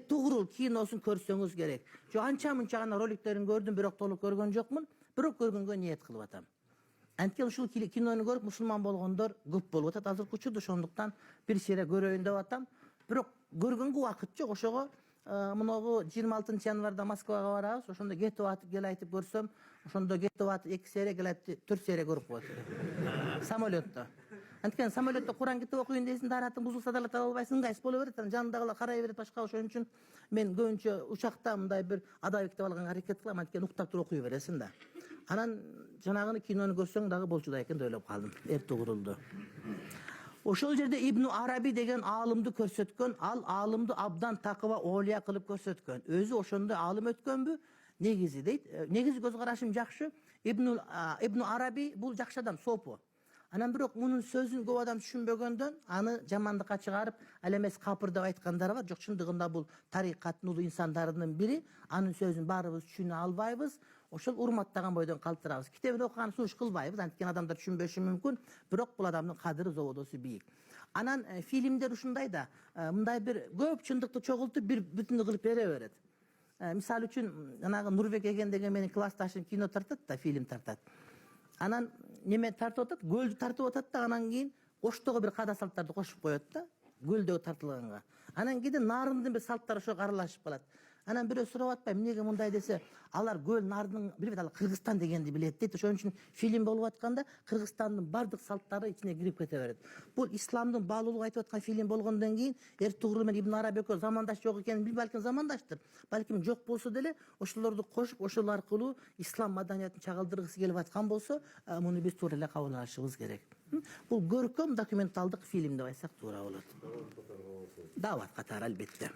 Ertuğrul kinosun көрсөңүз керек. Жо анча мынча гана роликтерин көрдүм, бирок толук көргөн жокмун. Бирок көргөнгө ниет кылып атам. Анткени ушул кинону көрүп мусулман болгондор көп болуп атат азыркы учурда, ошондуктан бир сере көрөйүн деп атам. Бирок көргөнгө убакыт жок. Ошого мынагу 26 январда Москвага барабыз. Ошондо кетип атып кел айтып көрсөм, ошондо кетип атып 2 сере келет, 4 сере көрүп коет. Самолетто. Анткени самолетто Куран китеп окуйун дейсиң, даратың бузулса да таба албайсың, ыңгайсыз боло берет, жанындагылар карай берет башка. Ошон үчүн мен көбүнчө учакта мындай бир адабий китеп алганга аракет кылам, анткени уктап туруп окуй бересиң да. Анан жанагыны кинону көрсөң дагы болчудай экен деп ойлоп калдым, Эртугрулду. Ошол жерде Ибн Араби деген аалымды көрсөткөн, ал аалымды абдан такыба олия кылып көрсөткөн. Өзү ошондой аалым өткөнбү? Негизи дейт. Негизи көз карашым жакшы. Ибн Араби бул жакшы адам, сопу. Анан бирок мунун сөзүн көп адам түшүнбөгөндөн аны жамандыкка чыгарып, ал эмес капыр деп айткандар бар. Жок, чындыгында бул тарикаттын улуу инсандарынын бири. Анын сөзүн баарыбыз түшүнө албайбыз. Ошол урматтаган бойдон калтырабыз. Китебин окуган сунуш кылбайбыз, анткени адамдар түшүнбөшү мүмкүн. Бирок бул адамдын кадыры, зободосу бийик. Анан фильмдер ушундай да, мындай бир көп чындыкты чогултуп бир бүтүндү кылып бере берет. Мисалы үчүн, жанагы Нурбек Эген деген менин классташым кино тартат да, фильм тартат. Анан неме тартып атат, көлдү тартып атат да, анан кийин Оштогу бир каада салттарды кошуп коет да, көлдөгү тартылганга. Анан кийин Нарындын бир салттары ошого аралашып калат. Анан бирөө сурап атпайбы, эмнеге мындай десе, алар көл Нардын билбейт, алар Кыргызстан дегенди билет дейт. Ошон үчүн фильм болуп атканда Кыргызстандын бардык салттары ичине кирип кете берет. Бул исламдын баалуулугу айтып аткан фильм болгондон кийин Эртугрул менен Ибн Араби экөө замандаш жок экенин билбей, балким замандаштыр. Балким жок болсо деле ошолорду кошуп, ошол аркылуу ислам маданиятын чагылдыргысы келип аткан болсо, муну биз туура эле кабыл алышыбыз керек. Бул көркөм документалдык фильм деп айтсак туура болот. Даават катары албетте.